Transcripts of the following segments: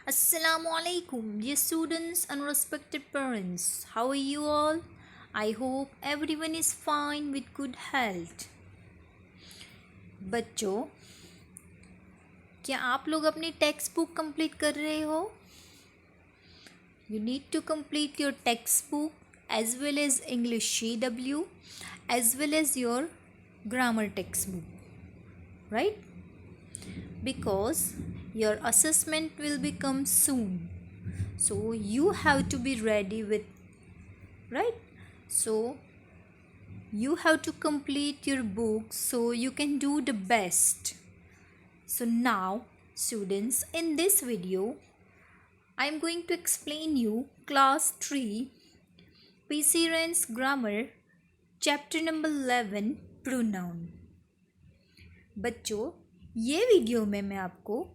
Assalamu alaikum, dear students and respected parents. How are you all? I hope everyone is fine with good health. बच्चों, क्या आप लोग अपनी text book complete कर रहे हो? You need to complete your textbook as well as English CW as well as your grammar textbook, right? Because your assessment will become soon. So you have to be ready with, right? So you have to complete your book so you can do the best. So now students, in this video I am going to explain you class 3 PC Rance grammar chapter number 11 pronoun. बच्चों, ये video में मैं आपको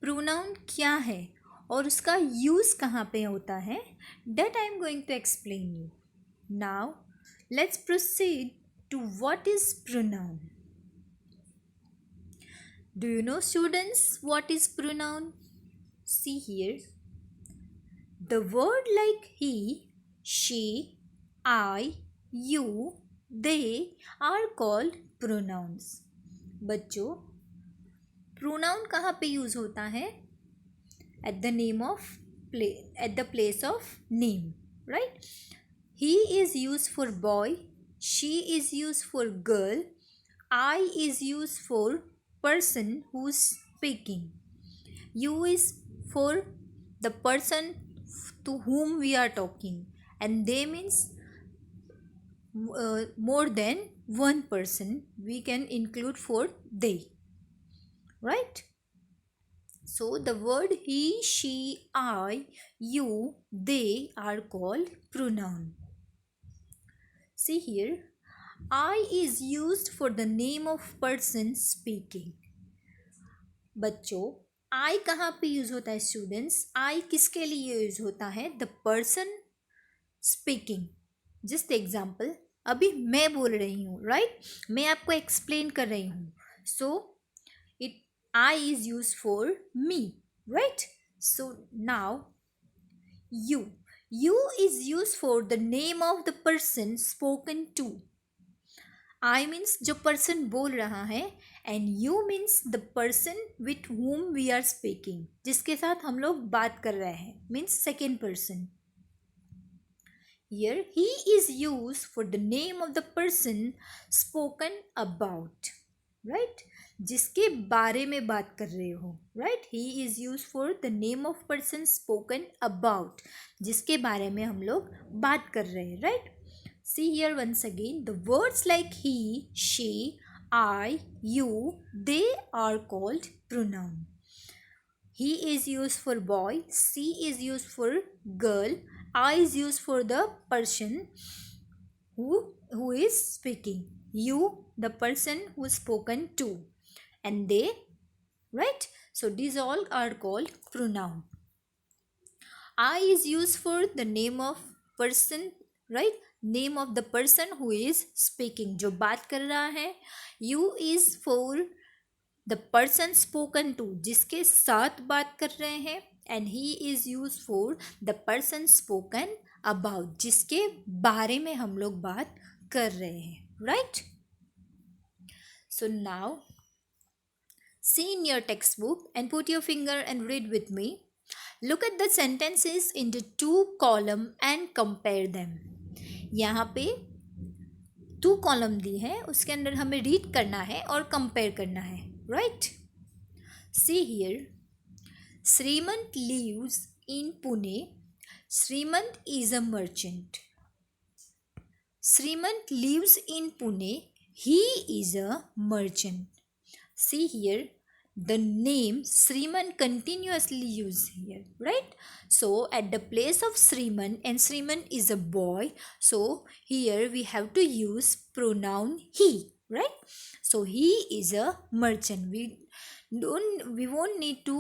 pronoun क्या है और उसका use कहाँ पे होता है that I am going to explain you. Now let's proceed to what is pronoun. Do you know, students, what is pronoun? See here. The word like he, she, I, you, they are called pronouns. बच्चों, pronoun कहाँ पे use होता है? At the place of name, right? He is used for boy, she is used for girl, I is used for person who's speaking, you is for the person to whom we are talking, and they means more than one person we can include for they, right? So the word he, she, I, you, they are called pronoun. See here, I is used for the name of person speaking. बच्चों, I कहाँ पे use होता है students? I किसके लिए use होता है? The person speaking. Just example, अभी मैं बोल रही हूँ, राइट? मैं आपको एक्सप्लेन कर रही हूँ. So it I is used for me, right? So now you. You is used for the name of the person spoken to. I means जो person बोल रहा है, and you means the person with whom we are speaking, जिसके साथ हम लोग बात कर रहे हैं, means second person. Here he is used for the name of the person spoken about, right? जिसके बारे में बात कर रहे हो, right? He is used for the name of person spoken about, जिसके बारे में हम लोग बात कर रहे हैं, right? See here once again, the words like he, she, I, you, they are called pronoun. He is used for boy, she is used for girl, I is used for the person who is speaking, you the person who is spoken to, and they, right? So these all are called pronoun. I is used for the name of person, right? Name of the person who is speaking, जो बात कर रहा है. You is for the person spoken to, जिसके साथ बात कर रहे हैं. And he is used for the person spoken about, जिसके बारे में हम लोग बात कर रहे हैं, right? So now see in your textbook and put your finger and read with me. Look at the sentences in the two column and compare them. यहाँ पे 2 कॉलम दी है, उसके अंदर हमें रीड करना है और कंपेयर करना है, right? See here, Shrimant lives in Pune. Shrimant is a merchant. Shrimant lives in Pune. He is a merchant. See here, the name Sriman continuously used here, right? So at the place of Sriman, and Sriman is a boy, so here we have to use pronoun he, right? So he is a merchant. We won't need to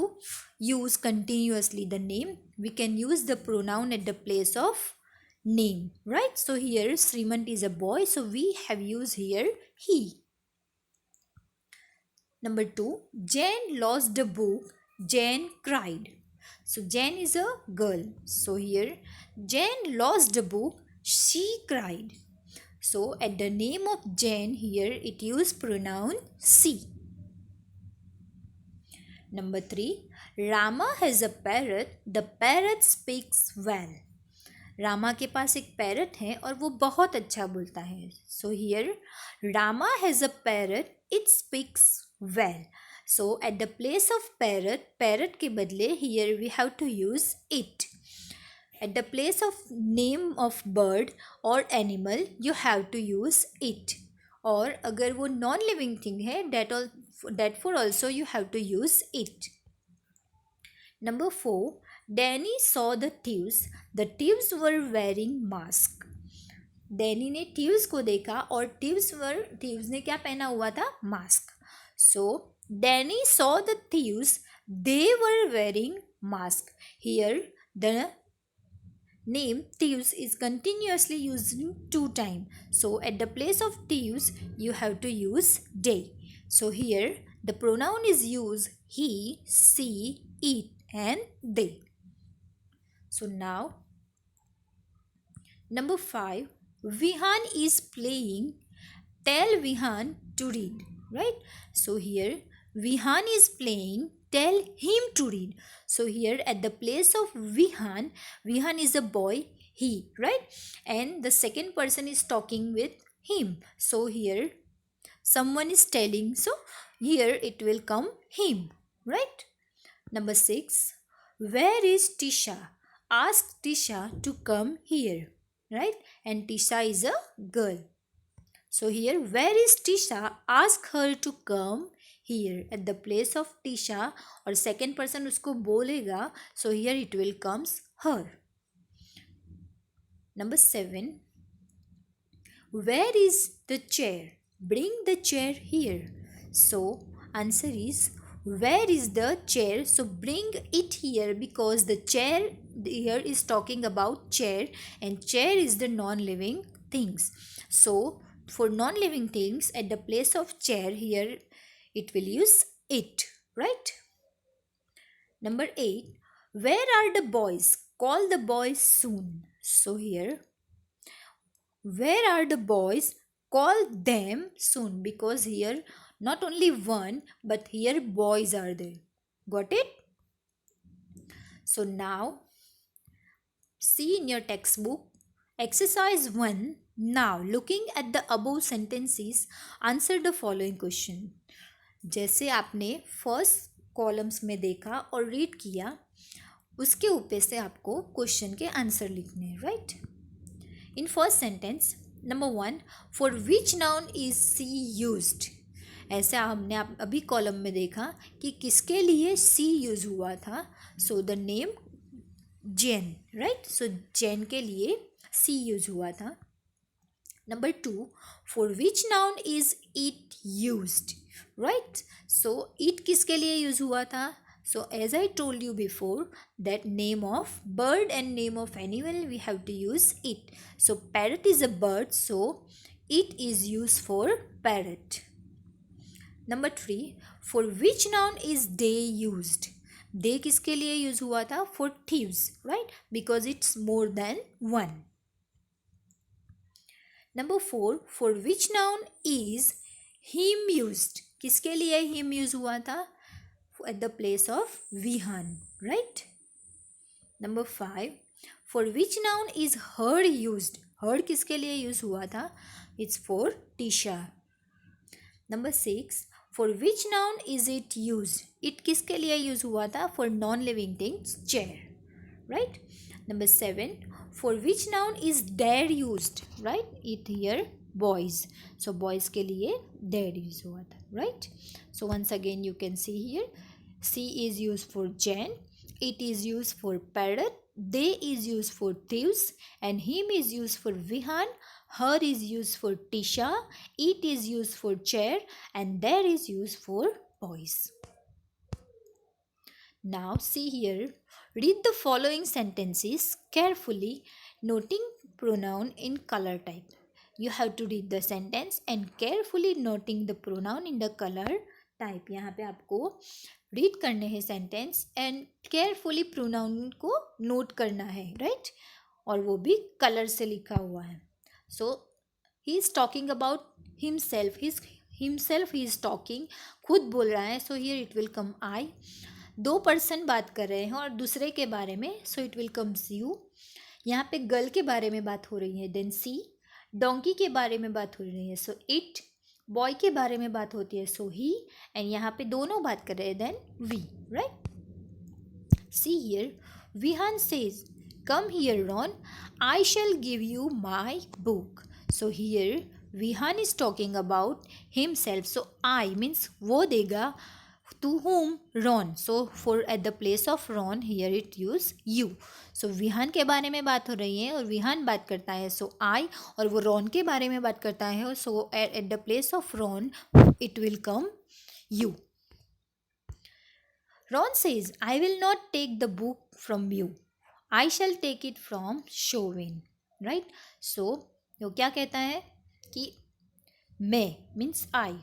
use continuously the name. We can use the pronoun at the place of name, right? So here Sriman is a boy, so we have used here he. Number 2, Jane lost the book. Jane cried. So Jane is a girl. So here Jane lost the book. She cried. So at the name of Jane here it use pronoun she. Number 3. Rama has a parrot. The parrot speaks well. Rama के पास एक parrot है और वो बहुत अच्छा बोलता है. So here Rama has a parrot. It speaks well. So at the place of parrot, parrot के बदले here we have to use it. At the place of name of bird और animal you have to use it. और अगर वो non living thing है that for also you have to use it. Number 4. Danny saw the thieves. The thieves were wearing mask. Danny ने thieves को देखा और thieves ने क्या पहना हुआ था? Mask. So Danny saw the thieves. They were wearing mask. Here the name thieves is continuously used 2 times. So at the place of thieves you have to use they. So here the pronoun is used he, she, it and they. So now number 5. Vihan is playing. Tell Vihan to read. Right? So here Vihan is playing. Tell him to read. So here at the place of Vihan, Vihan is a boy, he, right? And the second person is talking with him. So here someone is telling. So here it will come him, right? Number 6. Where is Tisha? Ask Tisha to come here, right? And Tisha is a girl. So here where is Tisha? Ask her to come here. At the place of Tisha और second person उसको बोलेगा. So here it will comes her. Number 7. Where is the chair? Bring the chair here. So answer is where is the chair? So bring it here because the chair here is talking about chair and chair is the non-living things. So for non-living things at the place of chair here it will use it, right? Number 8. Where are the boys? Call the boys soon. So here where are the boys? Call them soon because here not only one but here boys are there. Got it? So now see in your textbook exercise 1. Now looking at the above sentences answer the following question. जैसे आपने first columns में देखा और read किया उसके ऊपर से आपको क्वेश्चन के आंसर लिखने हैं, right? In first sentence, number 1, for which noun is she used? ऐसा हमने अभी कॉलम में देखा कि किसके लिए she यूज हुआ था. So the name Jain, right? So Jain के लिए she यूज हुआ था. Number 2, for which noun is it used? Right? So it किसके लिए यूज हुआ था? So as I told you before that name of bird and name of animal we have to use it. So parrot is a bird, so it is used for parrot. Number 3, for which noun is they used? They किसके लिए use हुआ था? For thieves, right? Because it's more than one. Number 4, for which noun is him used? किसके लिए him use हुआ था? At the place of Vihan, right? Number 5, for which noun is her used? Her किसके लिए use हुआ था? It's for Tisha. Number 6, for which noun is it used? It किसके लिए use हुआ था? For non-living things, chair, right? Number 7, for which noun is their used? Right? It here boys. So boys के लिए their use हुआ था, right? So once again you can see here. She is used for Jane, it is used for parrot, they is used for thieves, and him is used for Vihan, her is used for Tisha, it is used for chair, and there is used for boys. Now see here, read the following sentences carefully, noting pronoun in color type. You have to read the sentence and carefully noting the pronoun in the color type. यहाँ पे आपको read करने हैं sentence and carefully pronoun को note करना है, right? और वो भी कलर से लिखा हुआ है. So he is talking about himself, he is talking, खुद बोल रहा है. So here it will come I. दो पर्सन बात कर रहे हैं और दूसरे के बारे में, so it will comes you. यहाँ पे गर्ल के बारे में बात हो रही है, देन सी. डोंकी के बारे में बात हो रही है, सो इट. बॉय के बारे में बात होती है, सो ही. एंड यहाँ पे दोनों बात कर रहे हैं, then we, right? See here, Vihaan says, come here Ron, I shall give you my book. So here Vihan is talking about himself. So I means वो देगा, to whom? Ron. So for at the place of Ron here it use you. So Vihaan के बारे में बात हो रही है और विहान बात करता है, so I. और वो रॉन के बारे में बात करता है, so at the place of Ron it will come you. Ron says, I will not take the book from you. I shall take it from Chauvin. Right? So वो क्या कहता है कि मैं मीन्स आई,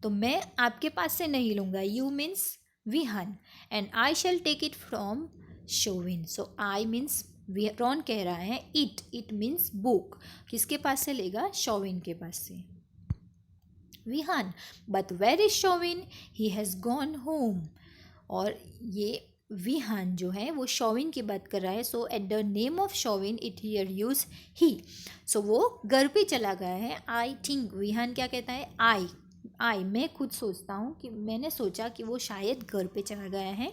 तो मैं आपके पास से नहीं लूँगा. You means Vihaan. And I shall take it from Shovin. So I means Ron कह रहा है इट मीन्स बुक. किसके पास से लेगा? शोविन के पास से. Vihaan, but where is Shovin? He has gone home. और ये विहान जो है वो शोविन की बात कर रहा है. So at the name of Shovin it here use he. So वो घर पे चला गया है. आई थिंक विहान क्या कहता है? आई मैं खुद सोचता हूँ कि मैंने सोचा कि वो शायद घर पे चला गया है.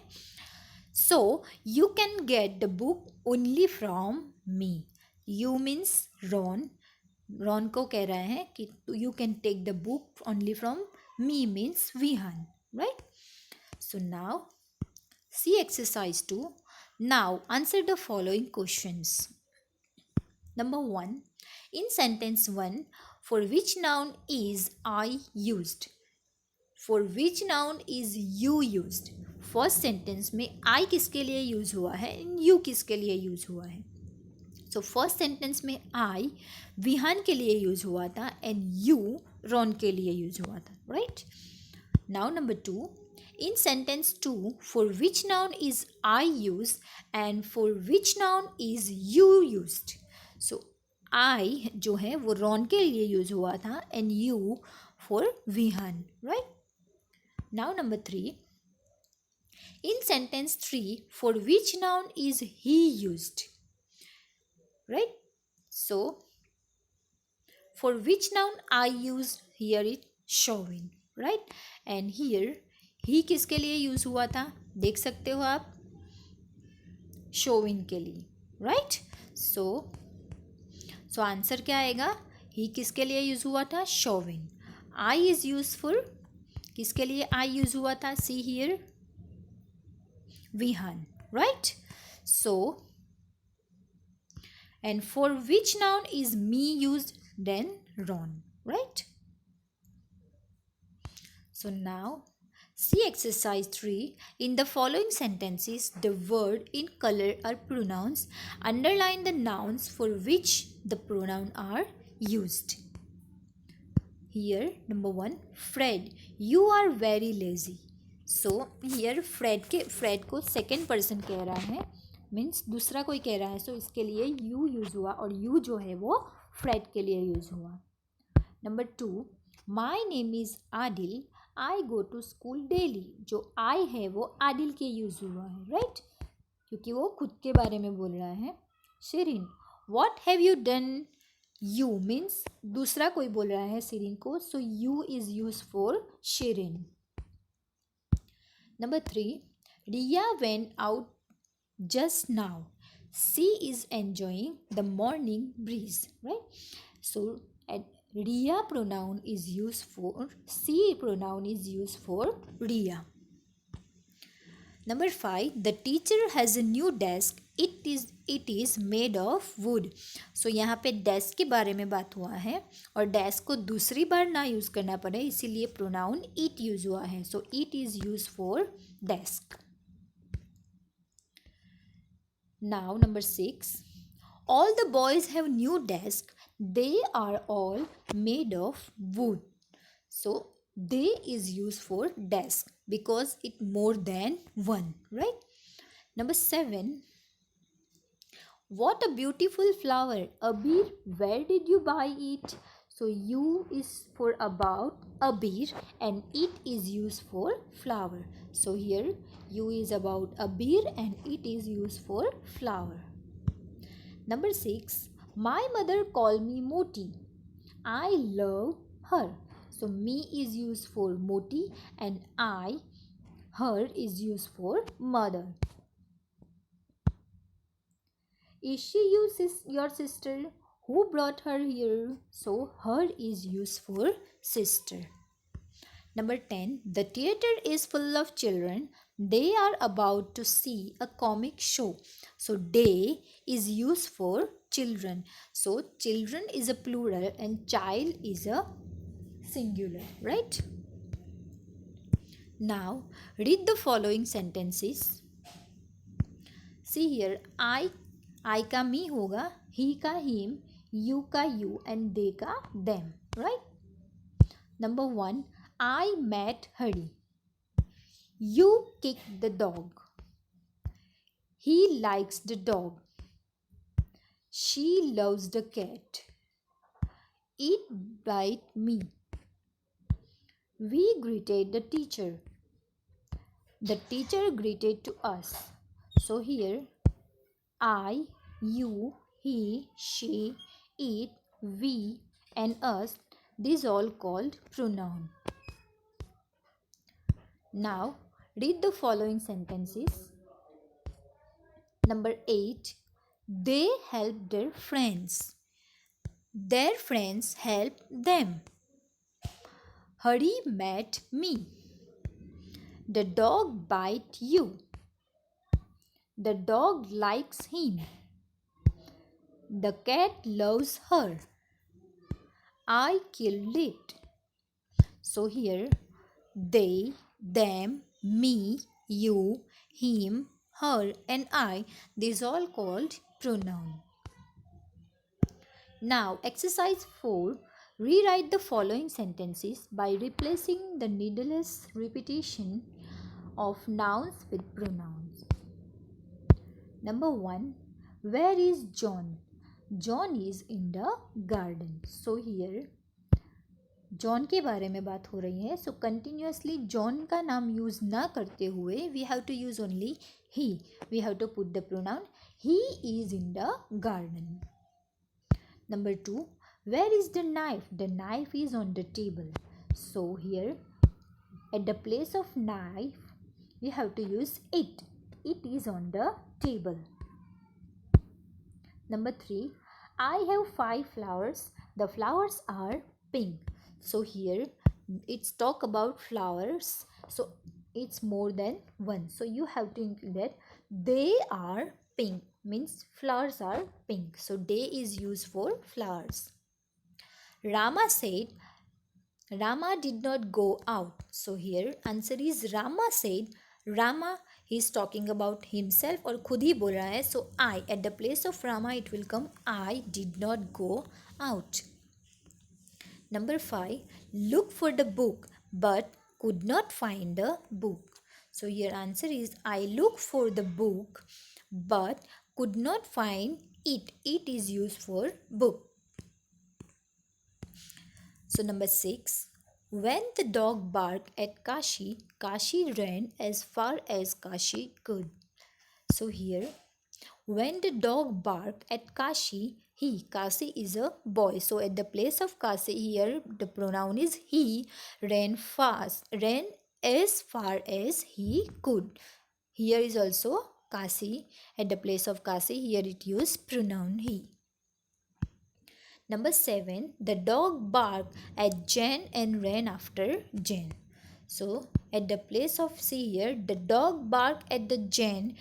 So you can get the book only from me. You means Ron को कह रहा है कि you can take the book only from me means Vihaan, right? So now see exercise 2. Now answer the following questions. Number 1. In sentence 1, for which noun is I used? For which noun is you used? First sentence में I किसके लिए use हुआ है, you किसके लिए use हुआ है? So first sentence में I विहान के लिए यूज हुआ था एंड you रॉन के लिए यूज हुआ था, right? Now number 2. In sentence 2, for which noun is I used and for which noun is you used? So I जो है वो रॉन के लिए यूज हुआ था and you for Vihaan, right? Now number 3. In sentence 3, for which noun is he used? Right? So for which noun I used, here it showing, right? And here ही किसके लिए use हुआ था? देख सकते हो आप, शोविन के लिए, राइट? सो आंसर क्या आएगा? ही किसके लिए यूज़ हुआ था? शोविन. आई इज़ यूजफुल, किसके लिए आई यूज़ हुआ था? See here Vihaan, right? So and for which noun is me used? Then Ron, right? So now see exercise 3. In the following sentences, the word in color are pronouns. Underline the nouns for which the pronoun are used. Here, number 1, Fred, you are very lazy. So here Fred को second person कह रहा है, means दूसरा कोई कह रहा है. सो इसके लिए you यूज़ हुआ और you जो है वो Fred के लिए यूज़ हुआ. Number 2, my name is Adil, I go to school daily. जो आई है वो आदिल के यूज़ हुआ है, राइट? क्योंकि वो खुद के बारे में बोल रहा है. Shirin, what have you done? You means दूसरा कोई बोल रहा है शिरीन को, so you is use for Shirin. Number 3, Riya went out just now. She is enjoying the morning breeze, right? So Riya pronoun is used for, C pronoun is used for Riya. Number 5, the teacher has a new desk. It is made of wood. So यहाँ पे desk के बारे में बात हुआ है और desk को दूसरी बार ना यूज़ करना पड़े इसीलिए pronoun it यूज़ हुआ है. So it is used for desk. Now number 6, all the boys have new desk. They are all made of wood. So they is used for desk. because it more than one, right? Number 7. What a beautiful flower. Abir, where did you buy it? So U is for about Abir and it is used for flower. So here U is about Abir and it is used for flower. Number 6. My mother called me Moti. I love her. So me is used for Moti and I, her is used for mother. Is she your sister? Who brought her here? So her is used for sister. Number 10. The theater is full of children. They are about to see a comic show. So they is used for children. So children is a plural and child is a singular, right? Now read the following sentences. See here, I का me होगा, he का him, you का you and they का them, right? Number 1. I met Hari. You kicked the dog. He likes the dog. She loves the cat. It bite me. We greeted the teacher. The teacher greeted to us. So here I, you, he, she, it, we and us, these all called pronoun. Now read the following sentences. Number 8. They helped their friends. Their friends helped them. Hari met me. The dog bite you. The dog likes him. The cat loves her. I killed it. So here they, them, me, you, him, her and I, these all called pronoun. Now exercise 4. Rewrite the following sentences by replacing the needless repetition of nouns with pronouns. Number 1. Where is John? John is in the garden. So here John के बारे में बात हो रही है. सो continuously John का नाम use ना करते हुए we have to use only he. We have to put the pronoun he is in the garden. Number 2. Where is the knife? The knife is on the table. So here at the place of knife we have to use it. It is on the table. Number 3. I have 5 flowers. The flowers are pink. So here it's talk about flowers. So it's more than one. So you have to include that they are pink means flowers are pink. So they is used for flowers. Rama said Rama did not go out. So here answer is Rama said. Rama he is talking about himself और खुद ही बोल रहा है. So I at the place of Rama it will come I did not go out. Number 5. Look for the book but could not find the book. So your answer is I look for the book but could not find it. It is used for book. So number 6. When the dog barked at Kashi, Kashi ran as far as Kashi could. So here, when the dog barked at Kashi, Kashi is a boy. So at the place of Kashi here, the pronoun is he, ran as far as he could. Here is also Kashi. At the place of Kashi, here it use pronoun he. Number 7. The dog barked at Jen and ran after Jen. So at the place of see here, the dog barked at the Jen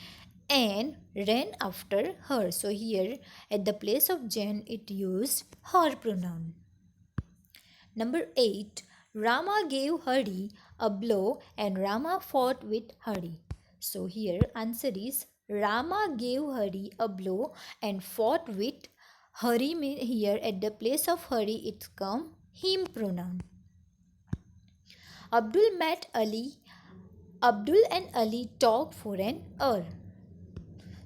and ran after her. So here at the place of Jen it used her pronoun. Number 8. Rama gave Hari a blow and Rama fought with Hari. So here answer is Rama gave Hari a blow and fought with Hari. Here at the place of Hari it come him pronoun. Abdul met Ali Abdul and Ali talk for an hour.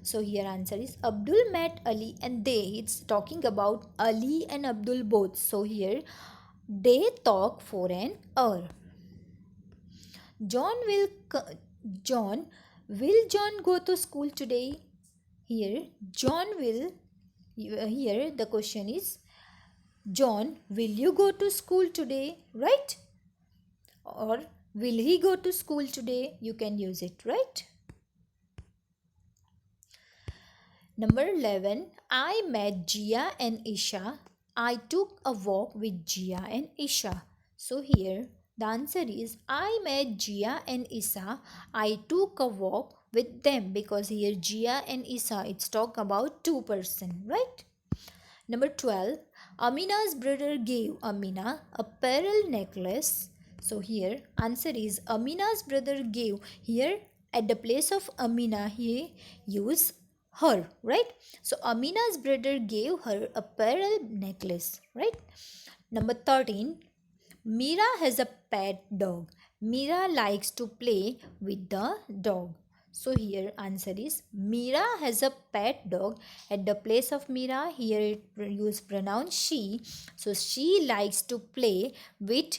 So here answer is Abdul met Ali and they. It's talking about Ali and Abdul both. So here they talk for an hour. John will John will John go to school today? Here John will. Here the question is John, will you go to school today? Right? Or will he go to school today? You can use it, right? Number 11. I met Jia and Isha. I took a walk with Jia and Isha. So here the answer is I met Jia and Isha. I took a walk with them, because here Jia and Isha, it's talk about two person, right? Number 12. Amina's brother gave Amina a pearl necklace. So here answer is Amina's brother gave. Here at the place of Amina he used her, right? So Amina's brother gave her a pearl necklace, right? Number 13. Mira has a pet dog. Mira likes to play with the dog. So here answer is Mira has a pet dog. At the place of Mira, here it use pronoun she. So she likes to play with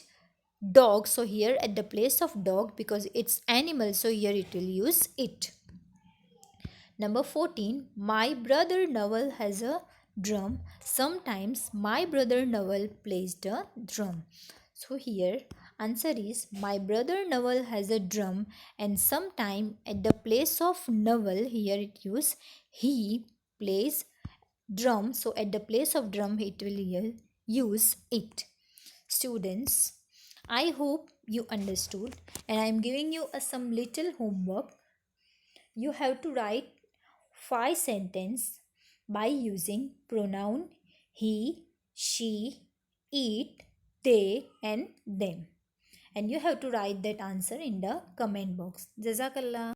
dog. So here at the place of dog, because it's animal, so here it will use it. Number 14. My brother Nawal has a drum. Sometimes my brother Nawal plays the drum. So here answer is my brother Nawal has a drum, and sometime at the place of Nawal, here it use he plays drum. So at the place of drum it will use it. Students, I hope you understood, and I am giving you some little homework. You have to write 5 sentences by using pronoun he, she, it, they and them. And you have to write that answer in the comment box. Jazakallah.